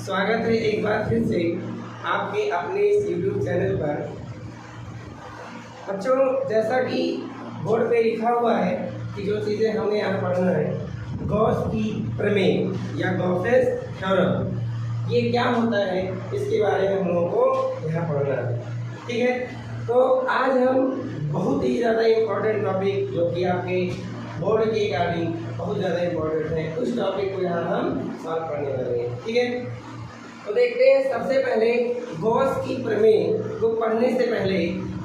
स्वागत है एक बार फिर से आपके अपने इस यूट्यूब चैनल पर। बच्चों, जैसा कि बोर्ड पे लिखा हुआ है कि जो चीज़ें हमें यहाँ पढ़ना है, गॉस की प्रमेय या गॉसेस थ्योरम, ये क्या होता है इसके बारे में हम लोगों को यहाँ पढ़ना है। ठीक है, तो आज हम बहुत ही ज़्यादा इम्पोर्टेंट टॉपिक जो कि आपके बोर्ड के अकॉर्डिंग बहुत ज़्यादा इम्पोर्टेंट है, उस टॉपिक को यहाँ हम सॉल्व करने वाले हैं। ठीक है, तो देखते हैं सबसे पहले गॉस की प्रमेय को पढ़ने से पहले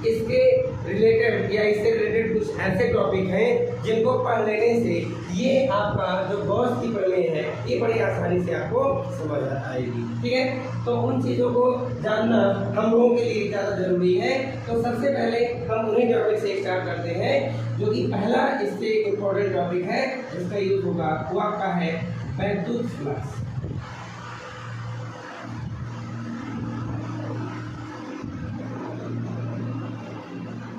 इसके रिलेटेड या इससे रिलेटेड कुछ ऐसे टॉपिक हैं जिनको पढ़ लेने से ये आपका जो गॉस की प्रमेय है ये बड़ी आसानी से आपको समझ आएगी। ठीक है, तो उन चीज़ों को जानना हम लोगों के लिए ज़्यादा जरूरी है। तो सबसे पहले हम उन्हीं टॉपिक से स्टार्ट करते हैं जो कि पहला इससे इम्पोर्टेंट टॉपिक है जिसका यूज होगा वो आपका है वैद्युत फ्लक्स।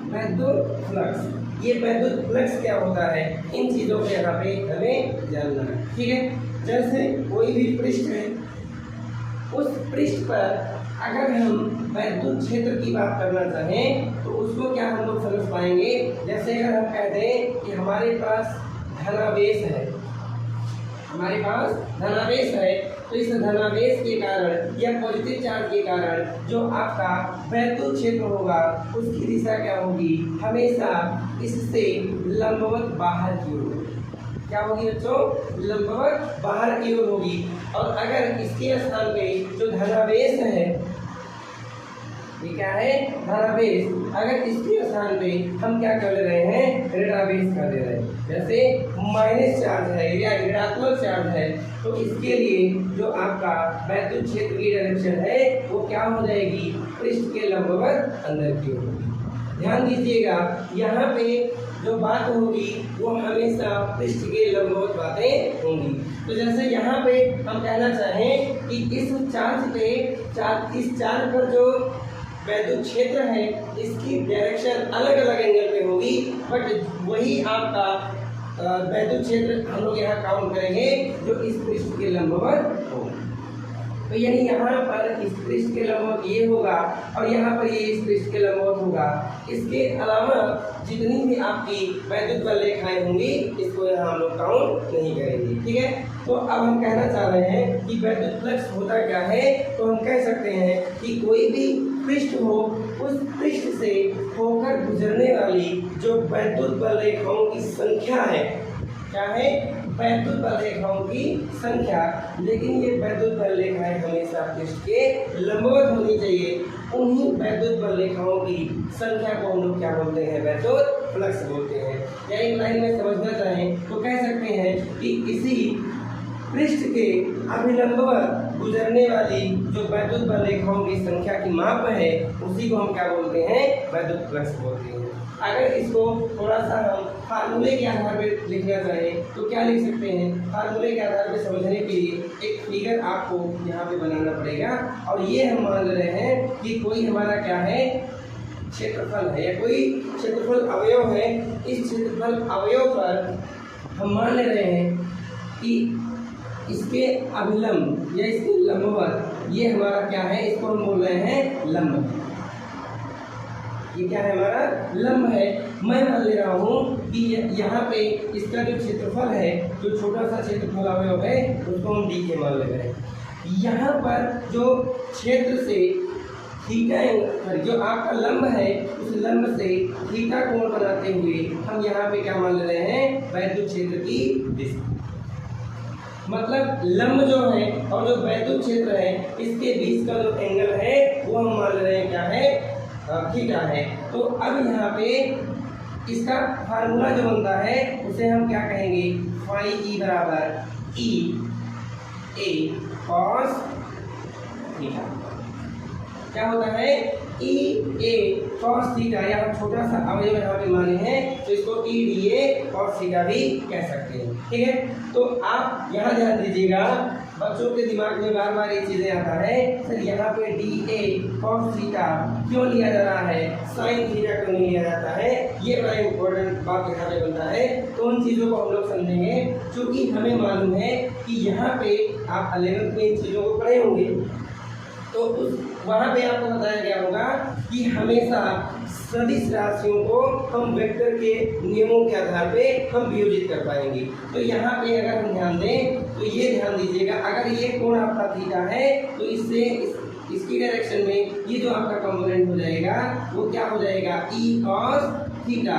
वैद्युत फ्लक्स, ये वैद्युत फ्लक्स क्या होता है, इन चीज़ों को यहाँ पे हमें जानना है। ठीक है, जैसे कोई भी पृष्ठ है, उस पृष्ठ पर अगर हम वैद्युत क्षेत्र की बात करना चाहें तो उसको क्या हम लोग समझ पाएंगे। जैसे अगर हम कहते हैं कि हमारे पास धनावेश है, हमारे पास धनावेश है, तो इस धनावेश के कारण या पॉजिटिव चार्ज के कारण जो आपका वैद्युत क्षेत्र होगा उसकी दिशा क्या होगी, हमेशा इससे लंबवत बाहर की ओर। क्या होगी बच्चों? लंबवत बाहर की ओर होगी। और अगर इसके स्थान पे जो धनावेश है, ये क्या है? धनावेश। अगर इसके स्थान पे हम क्या कर रहे हैं? ऋणावेश कर दे रहे हैं। जैसे माइनस चार्ज है या ऋणात्मक चार्ज है, तो इसके लिए जो आपका वैद्युत क्षेत्र की डायरेक्शन है वो क्या हो जाएगी? पृष्ठ के लंबवत अंदर की ओर। ध्यान दीजिएगा, यहाँ पे जो बात होगी वो हमेशा पृष्ठ के लंबवत बातें होंगी। तो जैसे यहाँ पे हम कहना चाहें कि इस चार्ज पे इस चार्ज पर जो वैद्युत क्षेत्र है इसकी डायरेक्शन अलग अलग एंगल पे होगी, बट वही आपका वैद्युत क्षेत्र हम लोग यहाँ काउंट करेंगे जो इस पृष्ठ के लंबवत हो। तो यानी यहाँ पर इस पृष्ठ के लंबवत ये होगा और यहाँ पर ये इस पृष्ठ के लंबवत होगा। इसके अलावा जितनी भी आपकी वैद्युत बल रेखाएं होंगी इसको यहाँ हम लोग काउंट नहीं करेंगे। ठीक है, तो अब हम कहना चाह रहे हैं कि वैद्युत फ्लक्स होता क्या है। तो हम कह सकते हैं कि कोई भी पृष्ठ हो, उस पृष्ठ से होकर गुजरने वाली जो वैद्युत बल रेखाओं की संख्या है, क्या है? वैद्युत बल रेखाओं की संख्या। लेकिन ये वैद्युत बल रेखाएं हमेशा पृष्ठ के लंबवत होनी चाहिए। उन्हीं वैद्युत बल रेखाओं की संख्या को हम लोग क्या बोलते हैं? वैद्युत फ्लक्स बोलते हैं। या एक लाइन में समझना चाहें तो कह सकते हैं कि इसी पृष्ठ के अभिलंबवत गुजरने वाली जो वैद्युत बल रेखाओं की संख्या की माप है उसी को हम क्या बोलते हैं? वैद्युत फ्लक्स बोलते हैं। अगर इसको थोड़ा सा हम फार्मूले के आधार पर लिखना चाहें तो क्या लिख सकते हैं? फार्मूले के आधार पर समझने के लिए एक फिगर आपको यहाँ पे बनाना पड़ेगा। और ये हम मान रहे हैं कि कोई हमारा क्या है? क्षेत्रफल है या कोई क्षेत्रफल अवयव है। इस क्षेत्रफल अवयव पर हम मान ले रहे हैं कि इसके अभिलंब या इसके लंबवत ये हमारा क्या है? इसको हम बोल रहे हैं लंब। ये क्या है? हमारा लंब है। मैं मान ले रहा हूँ कि यहाँ पे इसका जो क्षेत्रफल है, जो छोटा सा क्षेत्रफल अवयव है उसको हम डी के मान ले रहे हैं। यहाँ पर जो क्षेत्र से थीटा जो आपका लंब है उस लंब से थीटा कोण बनाते हुए हम यहाँ पे क्या मान ले रहे हैं? वैद्युत क्षेत्र की दिशा। मतलब लंब जो है और जो वैद्युत क्षेत्र है इसके बीच का जो एंगल है वो हम मान ले रहे हैं क्या है? थीटा है। तो अब यहाँ पे इसका फार्मूला जो बनता है उसे हम क्या कहेंगे? फाई ई बराबर ई ए कॉस थीटा। क्या होता है? ई ए कॉस थीटा। यहाँ छोटा सा अवयव यहाँ पे माने हैं तो इसको E D A cos theta भी कह सकते हैं। ठीक है, तो आप यहाँ ध्यान दीजिएगा बच्चों के दिमाग में बार बार ये चीजें आता है, सर यहाँ पे DA cos थीटा क्यों लिया जा रहा है, साइन थीटा क्यों नहीं लिया जाता है, ये बड़ा इम्पोर्टेंट बात यहाँ पे बनता है। तो उन चीज़ों को हम लोग समझेंगे, क्योंकि हमें मालूम है कि यहाँ पे आप 11th में इन चीज़ों को पढ़े होंगे, तो उस वहाँ पे आपको बताया गया होगा कि हमेशा सदिश राशियों को हम वेक्टर के नियमों के आधार पे हम वियोजित कर पाएंगे। तो यहाँ पे अगर हम ध्यान दें तो ये ध्यान दीजिएगा, अगर ये कोण आपका थीटा है तो इससे इसकी डायरेक्शन में ये जो आपका कंपोनेंट हो जाएगा वो क्या हो जाएगा, E cos थीटा,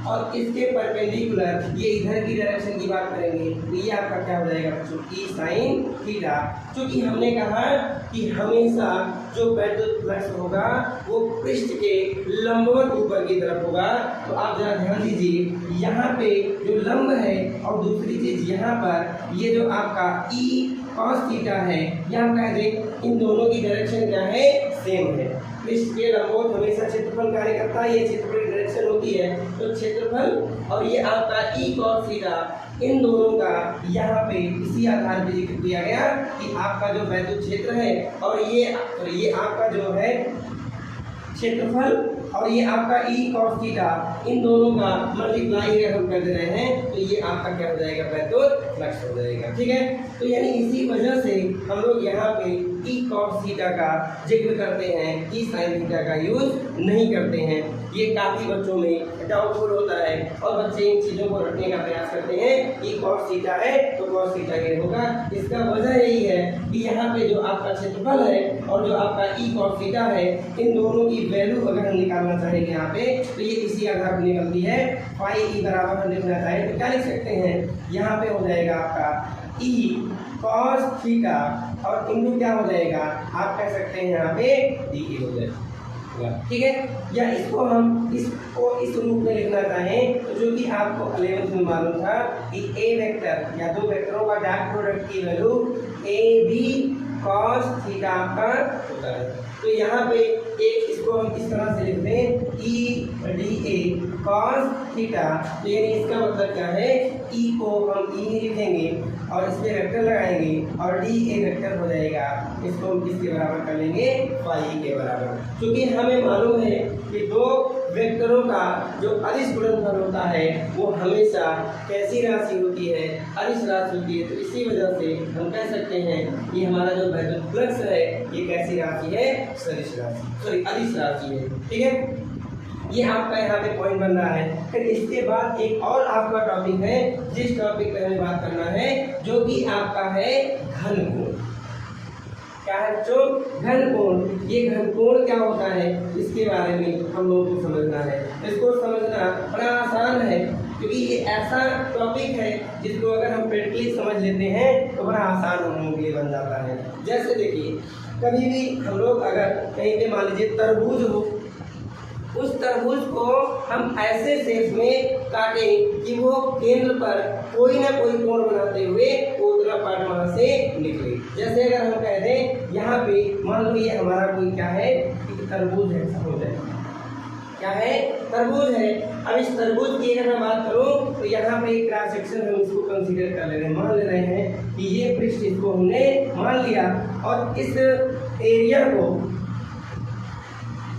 और इसके परपेंडिकुलर ये इधर की डायरेक्शन की बात करेंगे तो ये आपका क्या हो जाएगा बच्चों, E sin थीटा। क्योंकि हमने कहा कि हमेशा जो वैद्युत फ्लक्स होगा वो पृष्ठ के लंबवत ऊपर की तरफ होगा। तो आप जरा ध्यान दीजिए, यहाँ पे जो लंब है और दूसरी चीज यहाँ पर ये जो आपका E cos थीटा है, यहाँ कह दें इन दोनों की डायरेक्शन क्या है, सेम है। पृष्ठ के लंबवत हमेशा क्षेत्रफल कार्य करता है, ये क्षेत्रफल की डायरेक्शन होती है, तो क्षेत्रफल और ये आपका E cos थीटा इन दोनों का यहाँ पे इसी आधार पे जिक्र किया गया कि आपका जो वैद्युत क्षेत्र है और ये आपका जो है क्षेत्रफल और ये आपका E cos थीटा इन दोनों का मल्टीप्लाई अगर हम कर दे रहे हैं तो ये आपका क्या हो जाएगा, वैद्युत फ्लक्स हो जाएगा। ठीक है, तो यानी इसी वजह से हम लोग यहाँ पे E cos थीटा का जिक्र करते हैं, E sin थीटा का यूज नहीं करते हैं। ये काफी बच्चों में डाउटफुल होता है और बच्चे इन चीजों को रखने का प्रयास करते हैं। E cos थीटा है तो cos थीटा ये होगा। इसका वजह यही है कि यहाँ पे जो आपका क्षेत्रफल है और जो आपका E cos थीटा है, इन दोनों की वैल्यू अगर हम निकालना चाहेंगे यहाँ पे तो ये इसी आधार पर निकलती है। फाई E बराबर हम लिखना चाहें तो क्या लिख सकते हैं, यहाँ पे हो जाएगा आपका E cos थीटा और इंटू क्या हो जाएगा, आप कह सकते हैं यहाँ पे DA हो जाएगा। ठीक है, या इसको हम इस रूप में लिखना चाहें तो जो कि आपको 11th में मालूम था कि A वेक्टर या दो वेक्टरों का डॉट प्रोडक्ट की वैल्यू AB cos थीटा का होता है। तो यहाँ पे एक इसको हम इस तरह से लिख दें EDA cos थीटा, तो यानी इसका मतलब क्या है, E को हम E ही लिखेंगे और इस पे वेक्टर लगाएंगे और DA वेक्टर हो जाएगा, इसको हम किसके बराबर कर लेंगे, फाई के बराबर। क्योंकि हमें मालूम है कि दो वेक्टरों का जो अदिश गुणनफल होता है वो हमेशा कैसी राशि होती है, अदिश राशि होती है। तो इसी वजह से हम कह सकते हैं कि हमारा जो वैद्युत फ्लक्स है ये कैसी राशि है, सदिश राशि, सॉरी अदिश राशि है। ठीक है, ये आपका यहाँ पे पॉइंट बन रहा है। फिर इसके बाद एक और आपका टॉपिक है जिस टॉपिक पे हमें बात करना है, जो कि आपका है घन कोण। क्या है बच्चों, घन कोण। ये घन कोण क्या होता है इसके बारे में हम लोगों को समझना है। इसको समझना बड़ा आसान है क्योंकि ये ऐसा टॉपिक है जिसको अगर हम प्रैक्टिकली समझ लेते हैं तो बड़ा आसान हम लोगों के लिए बन जाता है। जैसे देखिए, कभी भी हम लोग अगर कहीं पे मान लीजिए तरबूज हो, उस तरबूज को हम ऐसे शेप में काटें कि वो केंद्र पर कोई ना कोई कोण बनाते हुए पूरा पार्ट वहां से निकले। जैसे अगर हम कह दें यहाँ पे मान लो ये हमारा कोई क्या है, तरबूज है, सपोज है, क्या है, तरबूज है। अब इस तरबूज की अगर मैं बात करूं तो यहाँ पे एक क्रॉस सेक्शन हम इसको कंसीडर कर ले रहे हैं, मान ले रहे हैं कि ये पृष्ठ इसको हमने मान लिया और इस एरिया को,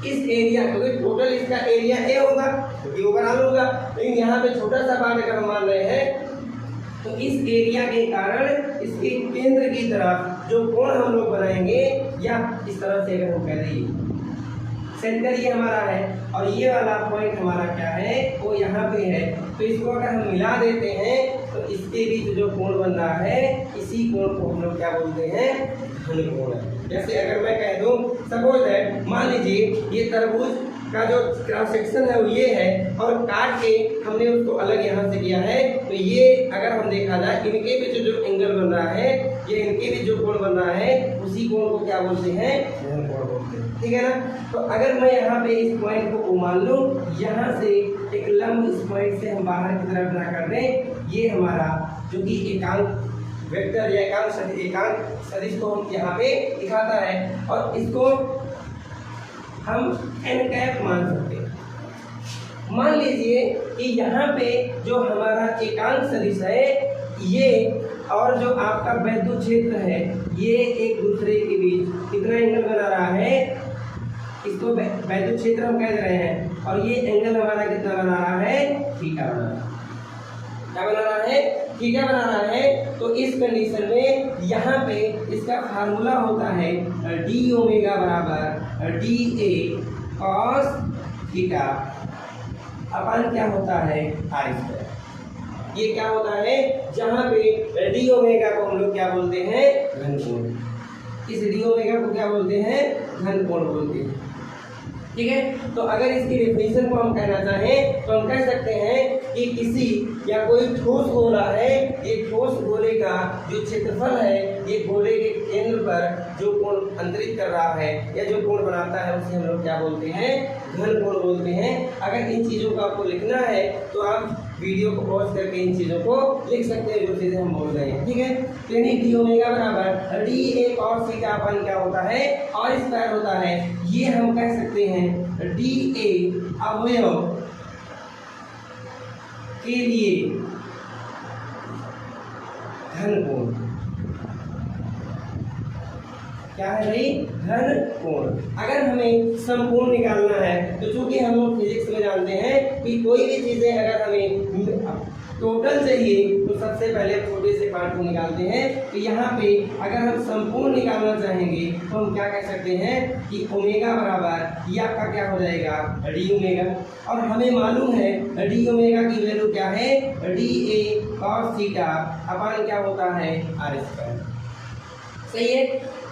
इस एरिया क्योंकि टोटल इसका एरिया ए होगा क्योंकि ओवरऑल होगा, लेकिन यहाँ पे छोटा सा पार्ट अगर हम मान रहे हैं तो इस एरिया के कारण इसके केंद्र की तरफ जो कोण हम लोग बनाएंगे, या इस तरह से अगर हम कह दें सेंटर ये हमारा है और ये वाला पॉइंट हमारा क्या है, वो यहाँ पे है, तो इसको अगर हम मिला देते हैं तो इसके बीच जो कोण बन रहा है इसी कोण को हम लोग क्या बोलते हैं, घन कोण है। जैसे अगर मैं कह दूं सपोज है, मान लीजिए ये तरबूज का जो क्रॉस सेक्शन है वो ये है और काट के हमने उसको अलग यहाँ से किया है, तो ये अगर हम देखा जाए इनके बीच जो एंगल बन रहा है, ये इनके बीच जो कोण बन रहा है उसी कोण को क्या बोलते हैं, घन कोण बोलते हैं। ठीक है ना, तो अगर मैं यहाँ पे इस पॉइंट को मान लूँ, यहाँ से एक लंब इस पॉइंट से हम बाहर की तरफ ड्रा कर दें, ये हमारा जो कि एकांक वेक्टर या एकांक सदिश को हम यहाँ पे दिखाता है और इसको हम n कैप मान सकते हैं। मान लीजिए कि यहाँ पे जो हमारा एकांक सदिश है ये और जो आपका वैद्युत क्षेत्र है ये एक दूसरे के बीच कितना एंगल बना रहा है, इसको वैद्युत क्षेत्र हम कह रहे हैं, और ये एंगल हमारा कितना बना रहा है, थीटा बना रहा है। क्या बना रहा है, थीटा बना रहा है। तो इस कंडीशन में यहाँ पे इसका फार्मूला होता है डी ओमेगा बराबर डी ए कॉस थीटा अपन क्या होता है आर स्क्वायर। ये क्या होता है, जहाँ पे डी ओमेगा को हम लोग क्या बोलते हैं, घन कोण। इस डी ओमेगा को क्या बोलते हैं, घन कोण बोलते हैं। ठीक है, तो अगर इसकी डेफिनेशन को हम कहना चाहें तो हम कह सकते हैं कि किसी या कोई ठोस गोला है, ये ठोस गोले का जो क्षेत्रफल है, ये गोले के केंद्र पर जो कोण अंतरित कर रहा है या जो कोण बनाता है उसे हम लोग क्या बोलते हैं, घन कोण बोलते हैं। अगर इन चीज़ों को आपको लिखना है तो आप वीडियो को पॉज करके इन चीज़ों को लिख सकते हैं जो चीज़ें हम बोल रहे हैं। ठीक है, यानी डी ओमेगा बराबर डी ए कॉस थीटा अपन क्या होता है, और स्क्वायर होता है। ये हम कह सकते हैं डी ए अवयव के लिए घन कोण। क्या है भाई, घन कोण। अगर हमें समकोण निकालना है तो चूंकि हम लोग फिजिक्स में जानते हैं कि कोई भी चीजें अगर हमें टोटल चाहिए तो सबसे पहले छोटे से पार्ट को निकालते हैं। तो यहाँ पे अगर हम संपूर्ण निकालना चाहेंगे तो हम क्या कह सकते हैं कि ओमेगा बराबर ये आपका क्या हो जाएगा, डी ओमेगा। और हमें मालूम है डी ओमेगा की वैल्यू क्या है, डी ए कॉस थीटा अपन क्या होता है, आर स्क्वायर। सही है।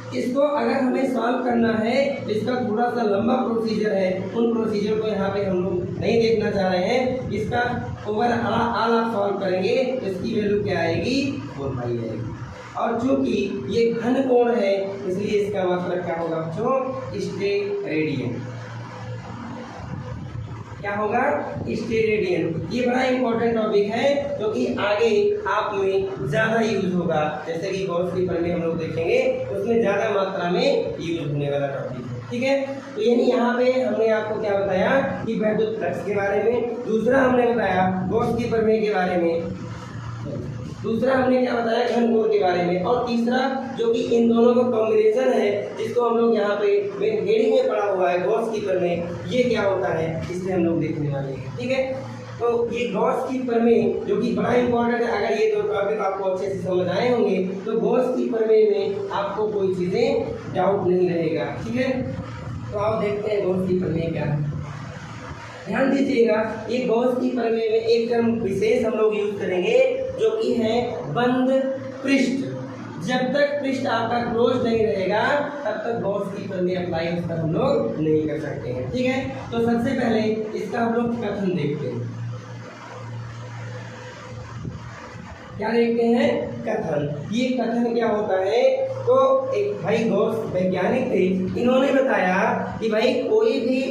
इसको अगर हमें सॉल्व करना है तो इसका थोड़ा सा लंबा प्रोसीजर है, उन प्रोसीजर को यहाँ पे हम लोग नहीं देखना चाह रहे हैं। इसका ओवरऑल आप सॉल्व करेंगे तो इसकी वैल्यू क्या आएगी, 4 पाई आएगी। और चूंकि ये घन कोण है इसलिए इसका मतलब क्या होगा बच्चों, स्टेरेडियन। क्या होगा, स्टेरेडियन। ये बड़ा इंपॉर्टेंट टॉपिक है जो कि आगे आप में ज़्यादा यूज होगा, जैसे कि गॉस की प्रमेय हम लोग देखेंगे उसमें ज़्यादा मात्रा में यूज होने वाला टॉपिक है। ठीक है, तो यानी यहाँ पे हमने आपको क्या बताया कि वैद्युत फ्लक्स के बारे में, दूसरा हमने बताया गॉस की प्रमेय के बारे में, दूसरा हमने क्या बताया घन कोण के बारे में, और तीसरा जो कि इन दोनों का कॉम्बिनेशन है जिसको हम लोग यहाँ पे हेडिंग में पढ़ा हुआ है गॉस की प्रमेय, ये क्या होता है इसलिए हम लोग देखने वाले हैं। ठीक है, तो ये गॉस की प्रमेय जो कि बड़ा इंपॉर्टेंट है। अगर ये दो टॉपिक आपको अच्छे से समझ आए होंगे तो गॉस की प्रमेय में आपको कोई चीज़ें डाउट नहीं रहेगा। ठीक है, तो आप देखते हैं गॉस की प्रमेय क्या है। ध्यान दीजिएगा, ये गॉस की प्रमेय में एक टर्म विशेष हम लोग यूज करेंगे जो कि है बंद पृष्ठ। जब तक पृष्ठ आपका क्लोज नहीं रहेगा तब तक गॉस की प्रमेय अप्लाई उस पर हम लोग नहीं कर सकते हैं। ठीक है, तो सबसे पहले इसका हम लोग कथन देखते हैं। क्या देखते हैं, कथन। ये कथन क्या होता है, तो एक भाई गॉस वैज्ञानिक थे, इन्होंने बताया कि भाई कोई भी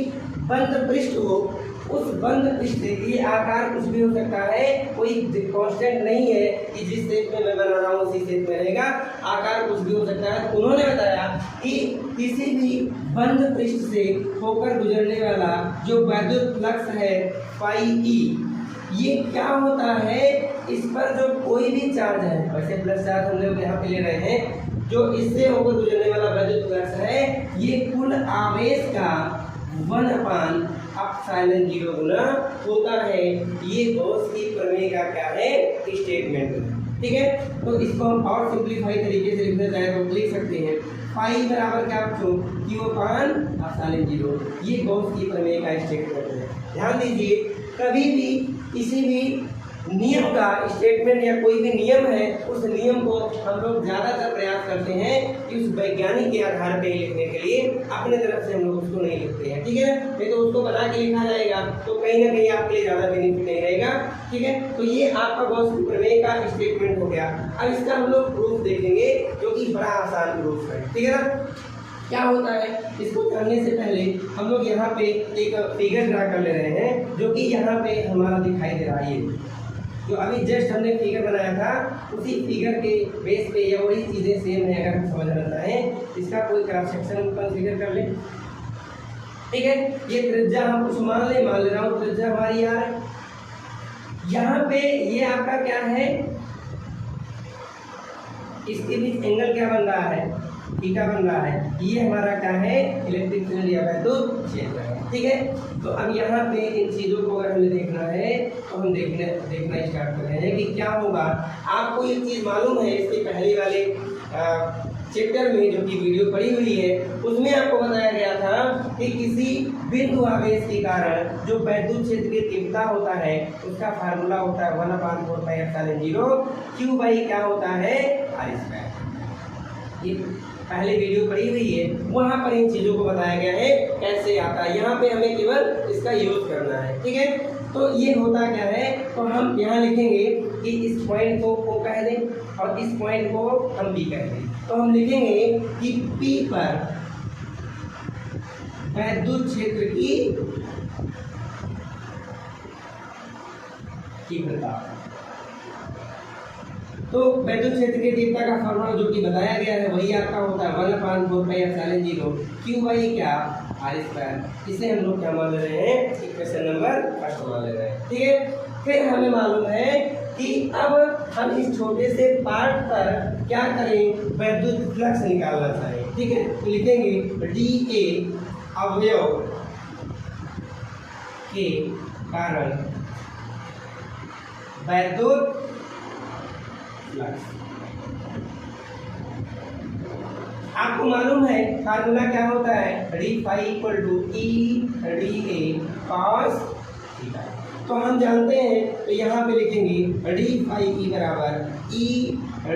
बंद पृष्ठ हो, उस बंद पृष्ठ ये आकार कुछ भी हो सकता है, कोई कांस्टेंट नहीं है कि जिस शेप में मैं बना रहा हूँ उसी शेप में रहेगा, आकार कुछ भी हो सकता है। तो उन्होंने बताया कि किसी भी बंद पृष्ठ से होकर गुजरने वाला जो वैद्युत फ्लक्स है फाई ई, ये क्या होता है, इस पर जो कोई भी चार्ज है, वैसे प्लस चार्ज हम लोग यहाँ पे ले रहे हैं, जो इससे होकर गुजरने वाला वैद्युत फ्लक्स है, ये कुल आवेश का 1/ε0 गुना होता है। ये गॉस की प्रमेय का क्या है, स्टेटमेंट है। ठीक है, तो इसको हम और सिंप्लीफाई तरीके से लिखना चाहें तो लिख सकते हैं फाई बराबर क्या बच्चों, Q/ε0। ये गॉस की प्रमेय का स्टेटमेंट है। ध्यान दीजिए, कभी भी किसी भी नियम का स्टेटमेंट या कोई भी नियम है, उस नियम को हम लोग ज़्यादातर प्रयास करते हैं कि उस वैज्ञानिक के आधार पे लिखने के लिए, अपने तरफ से हम लोग उसको नहीं लिखते हैं। ठीक है, नहीं तो उसको बना के लिखा जाएगा तो कहीं ना कहीं आपके लिए ज़्यादा बेनिफिट नहीं रहेगा। ठीक है, तो ये आपका गॉस की प्रमेय का स्टेटमेंट हो गया। अब इसका हम लोग प्रूफ देखेंगे जो कि बड़ा आसान प्रूफ है। ठीक है ना, क्या होता है, इसको जानने से पहले हम लोग यहाँ पे एक फिगर ड्रा कर ले रहे हैं जो कि यहाँ पे हमारा दिखाई दे रहा है। ये जो अभी जस्ट हमने फिगर बनाया था उसी फिगर के बेस पे ये वही चीज़ें सेम है। अगर हम समझना चाहें इसका कोई क्रॉस सेक्शन कंसीडर कर ले। ठीक है, ये त्रिज्या हम कुछ मान ले रहा हूँ, त्रिज्या हमारी यहाँ पे ये आपका क्या है, इसके बीच एंगल क्या बन रहा है, थीटा बन रहा है। ये हमारा क्या है, इलेक्ट्रिक फील्ड या वैद्युत क्षेत्र है। ठीक है, तो अब यहाँ पे इन चीज़ों को अगर हमें देखना है तो हम देखना स्टार्ट कर रहे हैं कि क्या होगा। आपको ये चीज़ मालूम है, इसके पहले वाले चैप्टर में जो कि वीडियो पड़ी हुई है उसमें आपको बताया गया था कि किसी बिंदु आवेश के कारण जो वैद्युत क्षेत्र की तीव्रता होता है उसका फार्मूला होता है 1/4πε0 Q बाई क्या होता है, r²। ये पहले वीडियो पड़ी हुई है, वहाँ पर इन चीज़ों को बताया गया है कैसे आता है। यहाँ पे हमें केवल इसका यूज करना है। ठीक है, तो ये होता क्या है, तो हम यहाँ लिखेंगे कि इस पॉइंट को O कह दें और इस पॉइंट को हम B कह दें। तो हम लिखेंगे कि P पर वैद्युत क्षेत्र की तीव्रता, तो वैद्युत क्षेत्र की तीव्रता का फॉर्मूला जो कि बताया गया है वही आपका होता है 1/4πε0 Q बाई क्या, r²। इसे हम लोग क्या मान ले रहे हैं, इक्वेशन नंबर फर्स्ट मान ले रहे हैं। ठीक है, फिर हमें मालूम है कि अब हम इस छोटे से पार्ट पर क्या करें, वैद्युत फ्लक्स निकालना चाहें। ठीक है, तो लिखेंगे dA अवयव के कारण वैद्युत फ्लक्स। आपको मालूम है फार्मूला क्या होता है, d phi equal to E dA cos theta. तो हम जानते हैं, तो यहाँ पे लिखेंगे d phi E बराबर E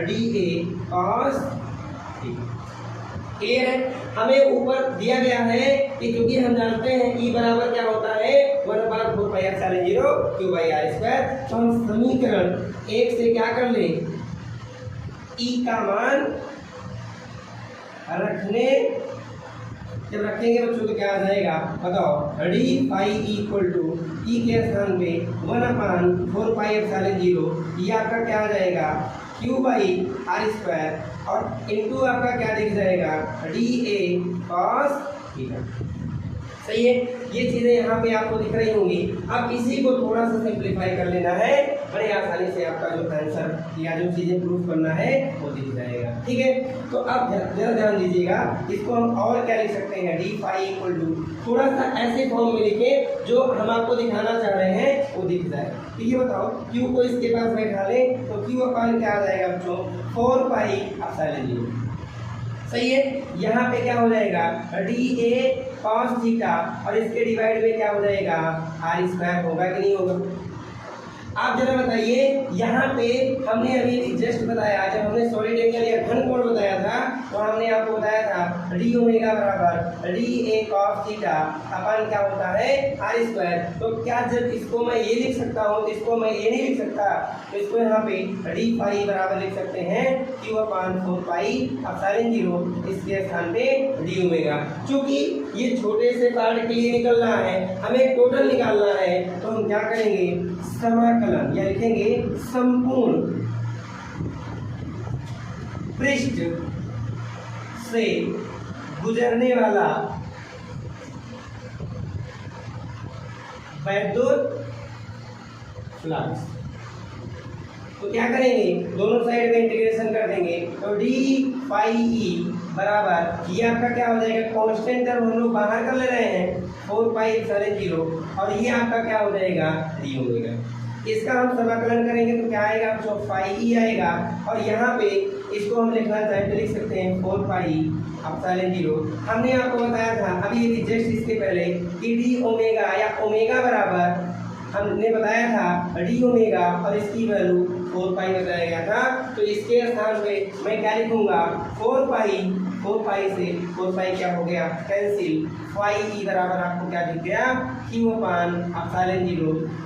dA cos theta. Clear है, हमें ऊपर दिया गया है कि क्योंकि हम जानते हैं E बराबर क्या होता है 1/4πε0 Q बाई r²। तो हम समीकरण 1 से क्या कर लें, E का मान रखने, जब रखेंगे बच्चों तो क्या आ जाएगा बताओ, d phi equal to E के स्थान पे 1/4πε0, ये आपका क्या आ जाएगा Q बाई r² और इनटू आपका क्या दिख जाएगा dA cos थीटा। सही है, ये चीज़ें यहाँ पे आपको दिख रही होंगी। अब इसी को थोड़ा सा सिंप्लीफाई कर लेना है, बड़े आसानी से आपका जो आंसर या जो चीज़ें प्रूफ करना है वो दिख जाएगा। ठीक है, तो अब जरा ध्यान दीजिएगा, इसको हम और क्या लिख सकते हैं, d phi इक्वल टू थोड़ा सा ऐसे फॉर्म में लिखें जो हम आपको दिखाना चाह रहे हैं वो दिख जाए। तो ये बताओ Q को इसके पास बैठा लें तो Q अपान क्या आ जाएगा बच्चों, 4πε0। सही है, यहाँ पे क्या हो जाएगा dA cos थीटा और इसके डिवाइड में क्या हो जाएगा r² होगा कि नहीं होगा। आप जरा बताइए, यहाँ पे हमने अभी जस्ट बताया, जब हमने सॉलिड एंगल या घन कोण बताया था तो हमने आपको बताया था d ओमेगा बराबर dA cos थीटा अपन क्या होता है r²। तो क्या जब इसको मैं ये लिख सकता हूँ, इसको मैं ये नहीं लिख सकता, तो इसको यहाँ पे d phi बराबर लिख सकते हैं Q/4πε0, इसके स्थान पे d ओमेगा। चूंकि ये छोटे से पार्ट के लिए निकल रहा है, हमें टोटल निकालना है, तो हम क्या करेंगे, समाकलन या लिखेंगे संपूर्ण पृष्ठ से गुजरने वाला वैद्युत फ्लक्स। तो क्या करेंगे, दोनों साइड में इंटीग्रेशन कर देंगे, तो d phi E बराबर ये आपका क्या हो जाएगा, कांस्टेंट टर्म हम लोग बाहर कर ले रहे हैं 4πε0 और ये आपका क्या हो जाएगा d ओमेगा। इसका हम समाकलन करेंगे तो क्या आएगा, जो phi E आएगा और यहाँ पे इसको हम लिखना चाहें तो लिख सकते हैं 4πε0। हमने आपको बताया था अभी जस्ट इसके पहले कि d ओमेगा या ओमेगा बराबर हमने बताया था d ओमेगा और इसकी वैल्यू 4π बताया गया था। तो इसके स्थान पे मैं क्या लिखूंगा, 4π से 4π क्या हो गया कैंसिल, phi E बराबर आपको क्या दिख गया Q/ε0,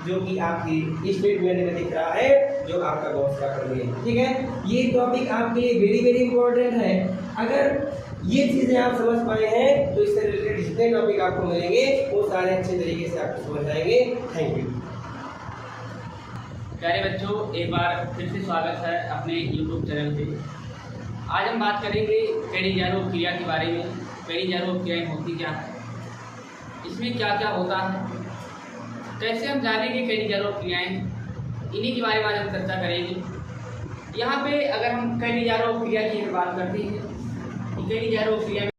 जो कि आपकी स्टेटमेंट में दिख रहा है, जो आपका गॉस का प्रमेय है। ठीक है, ये टॉपिक आपके लिए वेरी वेरी इंपॉर्टेंट है। अगर ये चीज़ें आप समझ पाए हैं तो इससे रिलेटेड जितने टॉपिक आपको मिलेंगे वो सारे अच्छे तरीके से आपको समझ आएंगे। Thank you. प्यारे बच्चों, एक बार फिर से स्वागत है अपने YouTube चैनल पे। आज हम बात करेंगे पेरिजारोव क्रिया के बारे में। पेरिजारोव क्रियाएं होती क्या है, इसमें क्या क्या होता है, कैसे हम जानेंगे पेरिजारोव क्रियाएं, इन्हीं के बारे में आज हम चर्चा करेंगे। यहाँ पे अगर हम कैनिजारो क्रिया की बात करते हैं, कैनिजारो क्रिया